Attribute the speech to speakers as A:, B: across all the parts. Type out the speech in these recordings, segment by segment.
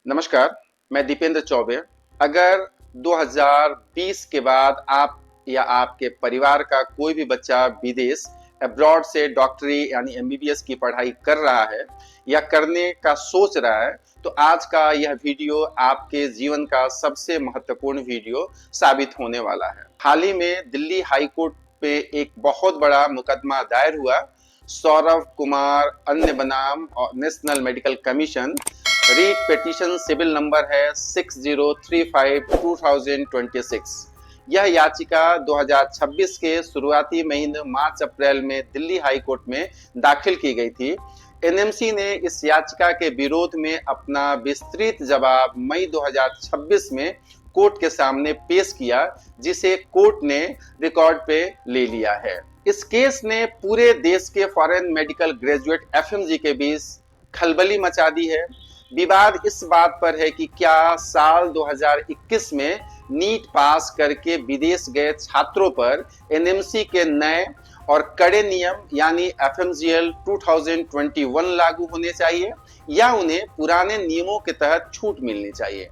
A: नमस्कार, मैं दीपेंद्र चौबे। अगर 2020 के बाद आप या आपके परिवार का कोई भी बच्चा विदेश अब्रॉड से डॉक्टरी यानी एमबीबीएस की पढ़ाई कर रहा है या करने का सोच रहा है, तो आज का यह वीडियो आपके जीवन का सबसे महत्वपूर्ण वीडियो साबित होने वाला है। हाल ही में दिल्ली हाई कोर्ट पे एक बहुत बड़ा मुकदमा दायर हुआ। सौरव कुमार अन्य बनाम और national medical commission writ petition civil number है 6035/2026। यह याचिका 2026 के शुरुआती महीने मार्च अप्रैल में दिल्ली हाई कोर्ट में दाखिल की गई थी। एनएमसी ने इस याचिका के विरोध में अपना विस्तृत जवाब मई 2026 में कोर्ट के सामने पेश किया, जिसे कोर्ट ने रिकॉर्ड पे ले लिया है। इस केस ने पूरे देश के फॉरेन मेडिकल ग्रेजुएट एफएमजी के बीच खलबली मचा दी है। विवाद इस बात पर है कि क्या साल 2021 में नीट पास करके विदेश गए छात्रों पर एनएमसी के नए और कड़े नियम यानी एफएमजीएल 2021 लागू होने चाहिए या उन्हें पुराने नियमों के तहत छूट मिलनी चाहिए।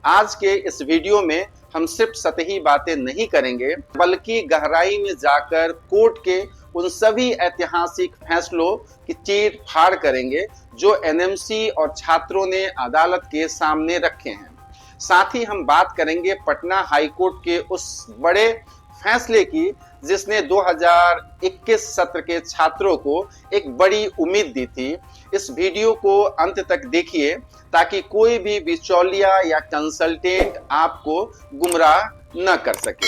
A: आज के इस वीडियो में हम सिर्फ सतही बातें नहीं करेंगे, बल्कि गहराई में जाकर कोर्ट के उन सभी ऐतिहासिक फैसलों की चीर फाड़ करेंगे जो एनएमसी और छात्रों ने अदालत के सामने रखे हैं। साथ ही हम बात करेंगे पटना हाई कोर्ट के उस बड़े फैसले की जिसने 2021 सत्र के छात्रों को एक बड़ी उम्मीद दी थी। इस वीडियो को अंत तक देखिए ताकि कोई भी बिचौलिया या कंसल्टेंट आपको गुमराह न कर सके।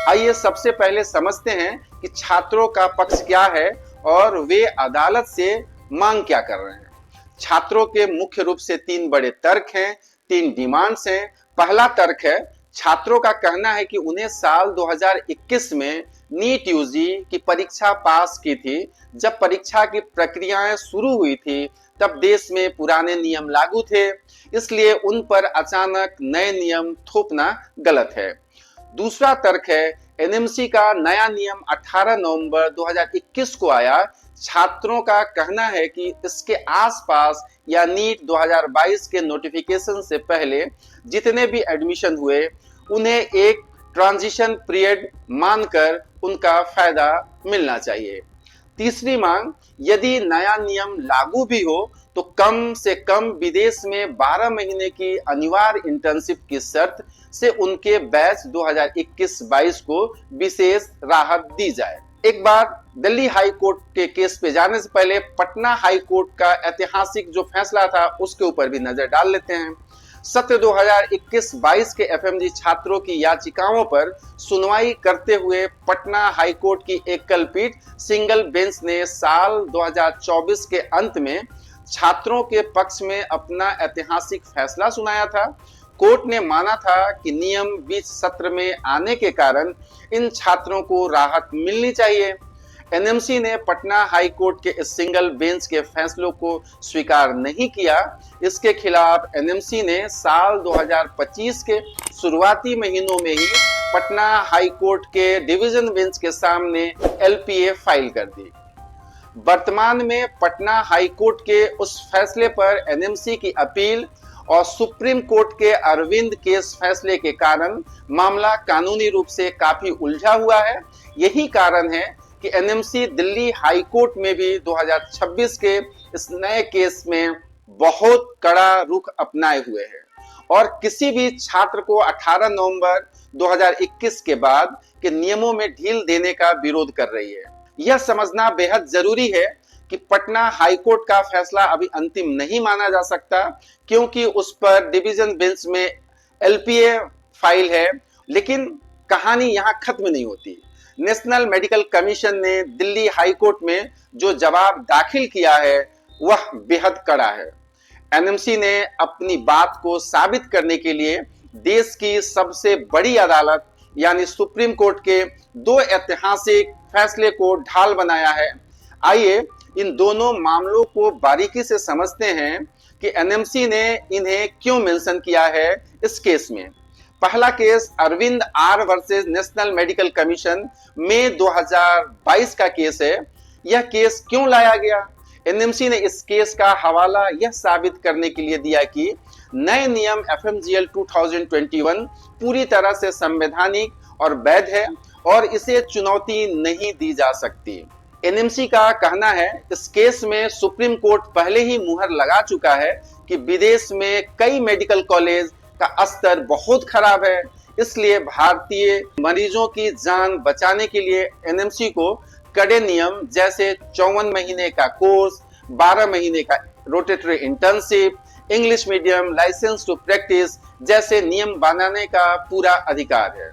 A: आइए सबसे पहले समझते हैं कि छात्रों का पक्ष क्या है और वे अदालत से मांग क्या कर रहे हैं। छात्रों के मुख्य रूप से तीन बड़े तर्क हैं, तीन डिमांड्स हैं। पहला तर्क है, छात्रों का कहना है कि उन्हें साल 2021 में नीट यूजी की परीक्षा पास की थी। जब परीक्षा की प्रक्रियाएं शुरू हुई थी तब देश में पुराने नियम लागू थे, इसलिए उन पर अचानक नए नियम थोपना गलत है। दूसरा तर्क है, एनएमसी का नया नियम 18 नवंबर 2021 को आया। छात्रों का कहना है कि इसके आसपास या नीट 2022 के नोटिफिकेशन से पहले जितने भी एडमिशन हुए उन्हें एक ट्रांजिशन पीरियड मानकर उनका फायदा मिलना चाहिए। तीसरी मांग, यदि नया नियम लागू भी हो तो कम से कम विदेश में 12 महीने की अनिवार्य इंटर्नशिप की शर्त से उनके बैच 2021-22 को विशेष राहत दी जाए। एक बार दिल्ली हाई कोर्ट के केस पे जाने से पहले पटना हाई कोर्ट का ऐतिहासिक जो फैसला था उसके ऊपर भी नजर डाल लेते हैं। सत्र 2021-22 के एफएमजी छात्रों की याचिकाओं पर सुनवाई करते हुए पटना हाई कोर्ट की एकल पीठ सिंगल बेंच ने साल 2024 के अंत में छात्रों के पक्ष में अपना ऐतिहासिक फैसला सुनाया था। कोर्ट ने माना था कि नियम बीच सत्र में आने के कारण इन छात्रों को राहत मिलनी चाहिए। एनएमसी ने पटना हाई कोर्ट के इस सिंगल बेंच के फैसलों को स्वीकार नहीं किया। इसके खिलाफ एनएमसी ने साल 2025 के शुरुआती महीनों में ही पटना हाई कोर्ट के डिवीजन बेंच के सामने एलपीए फाइल कर दी। वर्तमान में पटना हाई कोर्ट के उस फैसले पर एनएमसी की अपील और सुप्रीम कोर्ट के अरविंद केस फैसले के कारण मामला कानूनी रूप से काफी उलझा हुआ है। यही कारण है कि एनएमसी दिल्ली हाई कोर्ट में भी 2026 के इस नए केस में बहुत कड़ा रुख अपनाए हुए है और किसी भी छात्र को 18 नवंबर 2021 के बाद के नियमों में ढील देने का विरोध कर रही है। यह समझना बेहद जरूरी है कि पटना हाई कोर्ट का फैसला अभी अंतिम नहीं माना जा सकता, क्योंकि उस पर डिवीजन बेंच में एलपीए फाइल है। लेकिन कहानी यहां खत्म नहीं होती। नेशनल मेडिकल कमीशन ने दिल्ली हाई कोर्ट में जो जवाब दाखिल किया है वह बेहद कड़ा है। एनएमसी ने अपनी बात को साबित करने के लिए देश की सबसे बड़ी अदालत यानी सुप्रीम कोर्ट के दो ऐतिहासिक फैसले को ढाल बनाया है। आइए इन दोनों मामलों को बारीकी से समझते हैं कि एनएमसी ने इन्हें क्यों मेंशन किया है इस केस में। पहला case Arvind R versus national medical commission मई 2022 का केस है। यह केस क्यों लाया गया? एनएमसी ने इस केस का हवाला यह साबित करने के लिए दिया कि नए नियम एफएमजीएल 2021 पूरी तरह से संवैधानिक और वैध है और इसे चुनौती नहीं दी जा सकती। एनएमसी का कहना है इस केस में सुप्रीम कोर्ट पहले ही मुहर लगा चुका है कि विदेश में कई मेडिकल कॉलेज का स्तर बहुत खराब है, इसलिए भारतीय मरीजों की जान बचाने के लिए एनएमसी को कड़े नियम जैसे 54 महीने का कोर्स, 12 महीने का rotatory internship, English medium, licence to practise जैसे नियम बनाने का पूरा अधिकार है।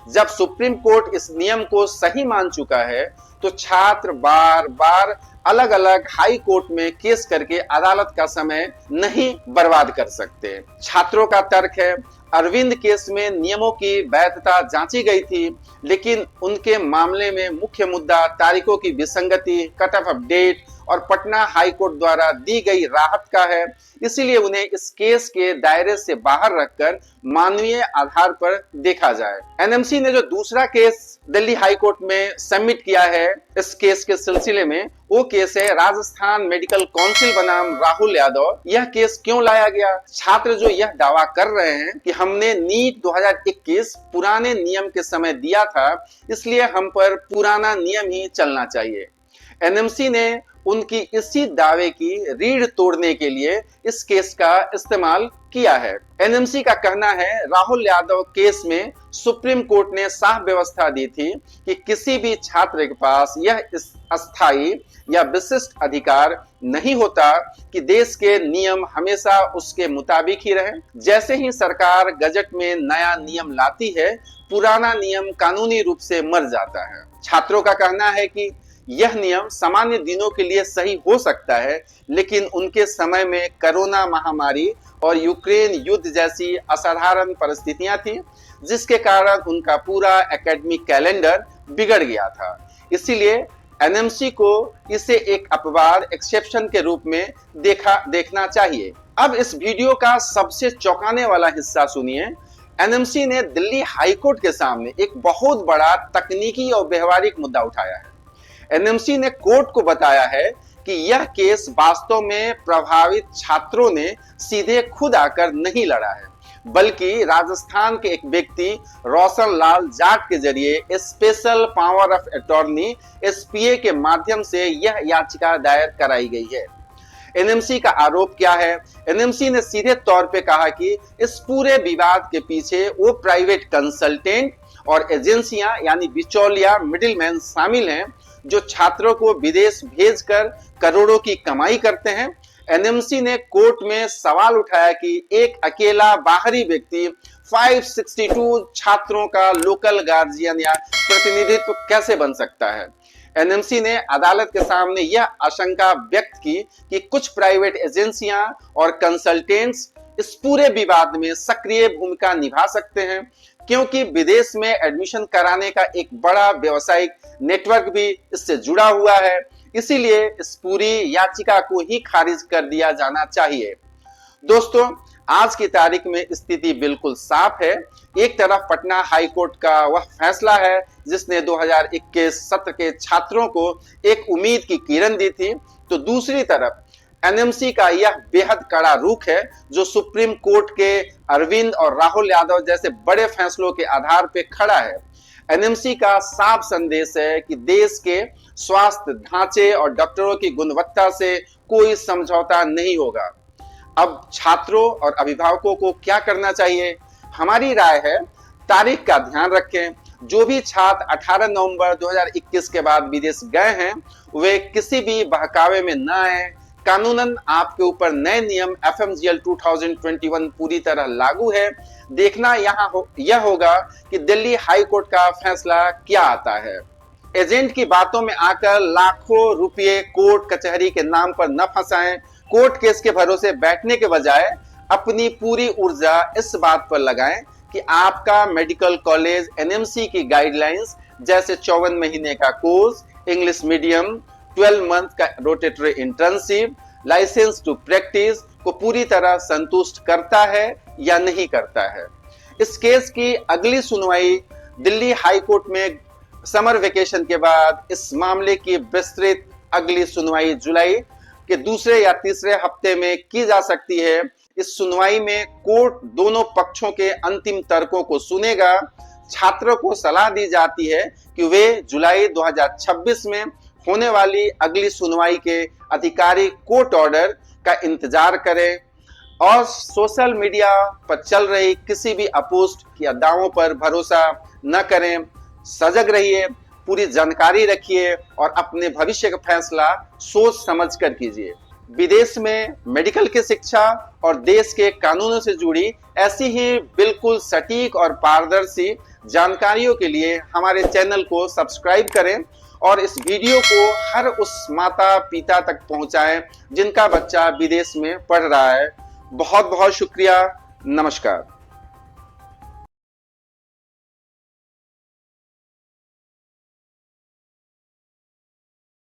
A: जब सुप्रीम कोर्ट इस नियम को सही मान चुका है तो छात्र बार बार अलग अलग हाई कोर्ट में केस करके अदालत का समय नहीं बर्बाद कर सकते। छात्रों का तर्क है अरविंद केस में नियमों की वैधता जांची गई थी, लेकिन उनके मामले में मुख्य मुद्दा तारीखों की विसंगति, कट ऑफ डेट और पटना हाई कोर्ट द्वारा दी गई राहत का है, इसीलिए उन्हें इस केस के दायरे से बाहर रखकर मानवीय आधार पर देखा जाए। एनएमसी ने जो दूसरा केस दिल्ली हाई कोर्ट में सबमिट किया है इस केस के सिलसिले में, वो केस है राजस्थान मेडिकल काउंसिल बनाम राहुल यादव। यह केस क्यों लाया गया? छात्र जो यह दावा कर रहे हैं कि हमने नीट 2021 पुराने नियम के समय दिया था, इसलिए हम पर पुराना नियम ही चलना चाहिए। एनएमसी ने उनकी इसी दावे की रीढ़ तोड़ने के लिए इस केस का इस्तेमाल किया है। एनएमसी का कहना है राहुल यादव केस में सुप्रीम कोर्ट ने साफ व्यवस्था दी थी कि किसी भी छात्र के पास यह अस्थायी या विशिष्ट अधिकार नहीं होता कि देश के नियम हमेशा उसके मुताबिक ही रहे। जैसे ही सरकार गजट में नया नियम लाती है, पुराना नियम कानूनी रूप से मर जाता है। छात्रों का कहना है कि यह नियम सामान्य दिनों के लिए सही हो सकता है, लेकिन उनके समय में कोरोना महामारी और यूक्रेन युद्ध जैसी असाधारण परिस्थितियां थी, जिसके कारण उनका पूरा एकेडमिक कैलेंडर बिगड़ गया था। इसीलिए एनएमसी को इसे एक अपवाद, एक्सेप्शन के रूप में देखना चाहिए। अब इस वीडियो का सबसे चौंकाने वाला हिस्सा सुनिए। एनएमसी ने दिल्ली हाईकोर्ट के सामने एक बहुत बड़ा तकनीकी और व्यवहारिक मुद्दा उठाया है। एनएमसी ने कोर्ट को बताया है कि यह केस वास्तव में प्रभावित छात्रों ने सीधे खुद आकर नहीं लड़ा है, बल्कि राजस्थान के एक व्यक्ति रोशन लाल जाट के जरिए special power of attorney SPA के माध्यम से यह याचिका दायर कराई गई है। एनएमसी का आरोप क्या है? एनएमसी ने सीधे तौर पे कहा कि इस पूरे विवाद के पीछे वो प्राइवेट कंसल्टेंट और एजेंसियां यानी बिचौलिया, मिडिलमैन शामिल हैं जो छात्रों को विदेश भेजकर करोड़ों की कमाई करते हैं। एनएमसी ने कोर्ट में सवाल उठाया कि एक अकेला बाहरी व्यक्ति 562 छात्रों का लोकल गार्जियन या प्रतिनिधित्व कैसे बन सकता है। एनएमसी ने अदालत के सामने यह आशंका व्यक्त की कि कुछ प्राइवेट एजेंसियां और कंसल्टेंट्स इस पूरे विवाद में सक्रिय भूमिका निभा सकते हैं, क्योंकि विदेश में एडमिशन कराने का एक बड़ा व्यावसायिक नेटवर्क भी इससे जुड़ा हुआ है। इसीलिए इस पूरी याचिका को ही खारिज कर दिया जाना चाहिए। दोस्तों, आज की तारीख में स्थिति बिल्कुल साफ है। एक तरफ पटना हाई कोर्ट का वह फैसला है जिसने 2021 सत्र के छात्रों को एक उम्मीद की किरण दी थी, तो दूसरी तरफ एनएमसी का यह बेहद कड़ा रुख है जो सुप्रीम कोर्ट के अरविंद और राहुल यादव जैसे बड़े फैसलों के आधार पर खड़ा है। एनएमसी का साफ संदेश है कि देश के स्वास्थ्य ढांचे और डॉक्टरों की गुणवत्ता से कोई समझौता नहीं होगा। अब छात्रों और अभिभावकों को क्या करना चाहिए? हमारी राय है तारीख का ध्यान रखें। जो भी छात्र 18 नवंबर 2021 के बाद विदेश गए हैं वे किसी भी बहकावे में न आए। कानूनन आपके ऊपर नए नियम एफएमजीएल 2021 पूरी तरह लागू है। देखना यह होगा कि दिल्ली हाई कोर्ट का फैसला क्या आता है। एजेंट की बातों में आकर लाखों रुपये कोर्ट कचहरी के नाम पर न फंसाएं। कोर्ट केस के भरोसे बैठने के बजाय अपनी पूरी ऊर्जा इस बात पर लगाएं कि आपका मेडिकल कॉलेज एनएमसी की गाइडलाइंस जैसे 54 महीने का कोर्स, इंग्लिश मीडियम, 12 मंथ का rotatory internship, licence to practise को पूरी तरह संतुष्ट करता है या नहीं करता है। इस केस की अगली सुनवाई दिल्ली हाई कोर्ट में समर वेकेशन के बाद, इस मामले की विस्तृत अगली सुनवाई जुलाई कि दूसरे या तीसरे हफ्ते में की जा सकती है। इस सुनवाई में कोर्ट दोनों पक्षों के अंतिम तर्कों को सुनेगा। छात्रों को सलाह दी जाती है कि वे जुलाई 2026 में होने वाली अगली सुनवाई के आधिकारिक कोर्ट ऑर्डर का इंतजार करें और सोशल मीडिया पर चल रही किसी भी अपोस्ट या दावों पर भरोसा न करें। सजग रहिए, पूरी जानकारी रखिए और अपने भविष्य का फैसला सोच समझ कर कीजिए। विदेश में मेडिकल की शिक्षा और देश के कानूनों से जुड़ी ऐसी ही बिल्कुल सटीक और पारदर्शी जानकारियों के लिए हमारे चैनल को सब्सक्राइब करें और इस वीडियो को हर उस माता पिता तक पहुंचाएं जिनका बच्चा विदेश में पढ़ रहा है। बहुत बहुत शुक्रिया। नमस्कार।